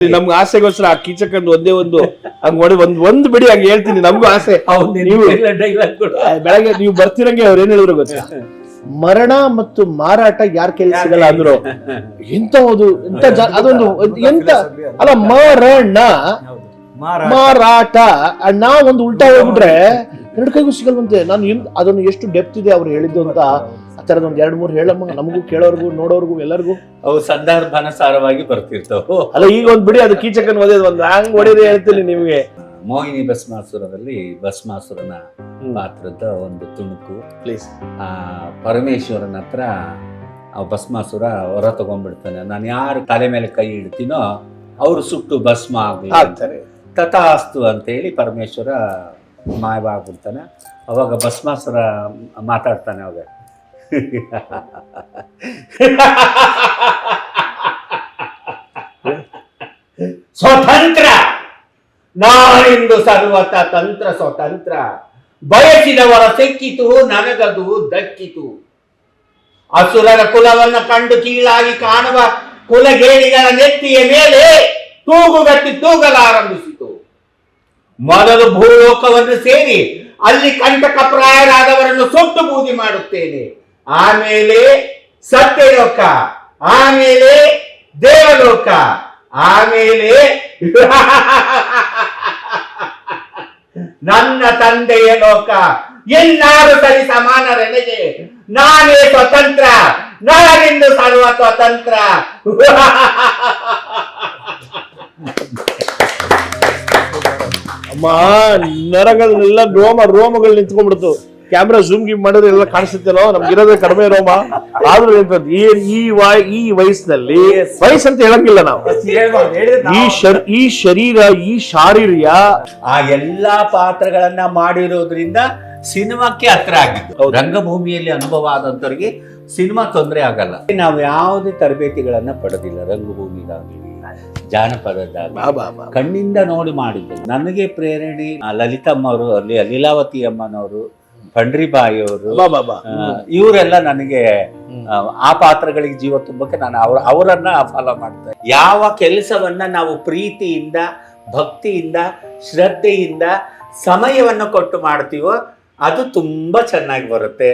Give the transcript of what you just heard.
ನಮ್ಗೆ ಆಸೆಗೋಸ್ಕರ ಆ ಕೀಚಕಂದ್ ಒಂದೇ ಒಂದು ಹಂಗ್ ನೋಡಿ ಒಂದ್ ಬಿಡಿ ಹಂಗ ಹೇಳ್ತೀನಿ, ನಮ್ಗೂ ಆಸೆ. ನೀವು ಬೆಳಗ್ಗೆ ನೀವು ಬರ್ತಿರಂಗೆ ಅವ್ರು ಏನ್ ಹೇಳಿದ್ರು ಗೊತ್ತಾ, ಮರಣ ಮತ್ತು ಮಾರಾಟ ಯಾರ ಕೈಲಿ ಸಿಗಲ್ಲ ಅಂದ್ರು. ಎಂತ ಅದೊಂದು ಎಂತ ಅಲ್ಲ, ಮರಣ ಮಾರಾಟ ನಾ ಒಂದು ಉಲ್ಟಾ ಹೋಗ್ಬಿಟ್ರೆ ಎರಡು ಕೈಗೂ ಸಿಗಲ್ವಂತೆ. ನಾನು ಅದನ್ನು ಎಷ್ಟು ಡೆಪ್ತ್ ಇದೆ ಅವ್ರು ಹೇಳಿದ್ದು ಅಂತ ಆ ತರದ ಒಂದ್ 2-3 ಹೇಳಮ್ಮ, ನಮಗೂ ಕೇಳೋರ್ಗು ನೋಡೋರ್ಗು ಎಲ್ಲರಿಗೂ. ಅವು ಸಂದರ್ಭಾನುಸಾರವಾಗಿ ಬರ್ತಿರ್ತಾವ. ಅಲ್ಲ ಈಗ ಒಂದ್ ಬಿಡಿ ಅದು ಕೀಚಕನ್ ಓದಿದ್ ಒಂದು ಹಂಗ್ ಹೊಡಿರಿ ಹೇಳ್ತೀನಿ ನಿಮ್ಗೆ. ಮೋಹಿನಿ ಭಸ್ಮಾಸುರದಲ್ಲಿ ಭಸ್ಮಾಸುರನ ಪಾತ್ರದ ಒಂದು ತುಣುಕು. ಪ್ಲೀಸ್. ಪರಮೇಶ್ವರನ ಹತ್ರ ಭಸ್ಮಾಸುರ ಹೊರ ತಗೊಂಡ್ಬಿಡ್ತಾನೆ. ನಾನು ಯಾರು ತಲೆ ಮೇಲೆ ಕೈ ಇಡ್ತೀನೋ ಅವರು ಸುಟ್ಟು ಭಸ್ಮ ಆಗ್ತಾರೆ, ತಥಾಸ್ತು ಅಂತ ಹೇಳಿ ಪರಮೇಶ್ವರ ಮಾಯವಾಗ್ಬಿಡ್ತಾನೆ. ಅವಾಗ ಭಸ್ಮಾಸುರ ಮಾತಾಡ್ತಾನೆ, ಅವಾಗ ಸ್ವತಂತ್ರ ನಾನಿಂದು ಸರ್ವತ ತಂತ್ರ ಸ್ವತಂತ್ರ, ಬಯಸಿದವರ ಸಿಕ್ಕಿತು ನನಗದು ದಕ್ಕಿತು. ಅಸುರರ ಕುಲವನ್ನು ಕಂಡು ಕೀಳಾಗಿ ಕಾಣುವ ಕುಲಗೇಡಿಗಳ ನೆತ್ತಿಯ ಮೇಲೆ ತೂಗುಗಟ್ಟಿ ತೂಗಲಾರಂಭಿಸಿತು. ಮೊದಲು ಭೂಲೋಕವನ್ನು ಸೇರಿ ಅಲ್ಲಿ ಕಂಟಕಪ್ರಾಯರಾದವರನ್ನು ಸುಟ್ಟು ಬೂದಿ ಮಾಡುತ್ತೇನೆ. ಆಮೇಲೆ ಸತ್ಯಲೋಕ, ಆಮೇಲೆ ದೇವಲೋಕ, ಆಮೇಲೆ ನನ್ನ ತಂದೆಯ ಲೋಕ. ಎಲ್ಲರೂ ಸರಿ ಸಮಾನರೆನಗೆ, ನಾನೇ ಸ್ವತಂತ್ರ, ನಾನಿಂದು ಸರ್ವ ಸ್ವತಂತ್ರ. ಅಮ್ಮ ನರಗಳನ್ನೆಲ್ಲ ರೋಮಗಳು ನಿಂತ್ಕೊಂಡ್ಬಿಡ್ತು. ಕ್ಯಾಮ್ರಾ ಜೂಮ್ ಗಿಮ್ ಮಾಡಿದ್ರೆ ಎಲ್ಲ ಕಾಣಿಸುತ್ತೇನೋ, ನಮ್ಗಿರೋದೇ ಕಡಿಮೆ ರೋಮ. ಆದ್ರೂ ಈ ವಯಸ್ಸಿನಲ್ಲಿ ವಯಸ್ಸಂತ ಹೇಳಂಗಿಲ್ಲ ನಾವು. ಈ ಶರೀರ, ಈ ಶಾರೀರ್ಯ, ಆ ಎಲ್ಲಾ ಪಾತ್ರಗಳನ್ನ ಮಾಡಿರೋದ್ರಿಂದ ಸಿನಿಮಾಕ್ಕೆ ಹತ್ರ ಆಗಿತ್ತು. ರಂಗಭೂಮಿಯಲ್ಲಿ ಅನುಭವ ಆದಂತವ್ರಿಗೆ ಸಿನಿಮಾ ತೊಂದರೆ ಆಗಲ್ಲ. ನಾವು ಯಾವುದೇ ತರಬೇತಿಗಳನ್ನ ಪಡೆದಿಲ್ಲ. ರಂಗಭೂಮಿಗಾಗಲಿ ಜಾನಪದದಾಗಲಿ ಕಣ್ಣಿಂದ ನೋಡಿ ಮಾಡಿದ್ದು. ನನಗೆ ಪ್ರೇರಣೆ ಲಲಿತಮ್ಮವರು, ಅಲ್ಲಿ ಲೀಲಾವತಿ ಅಮ್ಮನವರು, ಪಂಡ್ರಿಬಾಯಿ ಅವರು, ಇವರೆಲ್ಲ ನನಗೆ ಆ ಪಾತ್ರಗಳಿಗೆ ಜೀವ ತುಂಬಕ್ಕೆ ನಾನು ಅವರನ್ನ ಫಾಲೋ ಮಾಡ್ತೇನೆ. ಯಾವ ಕೆಲಸವನ್ನ ನಾವು ಪ್ರೀತಿಯಿಂದ, ಭಕ್ತಿಯಿಂದ, ಶ್ರದ್ಧೆಯಿಂದ, ಸಮಯವನ್ನು ಕೊಟ್ಟು ಮಾಡ್ತೀವೋ ಅದು ತುಂಬಾ ಚೆನ್ನಾಗಿ ಬರುತ್ತೆ.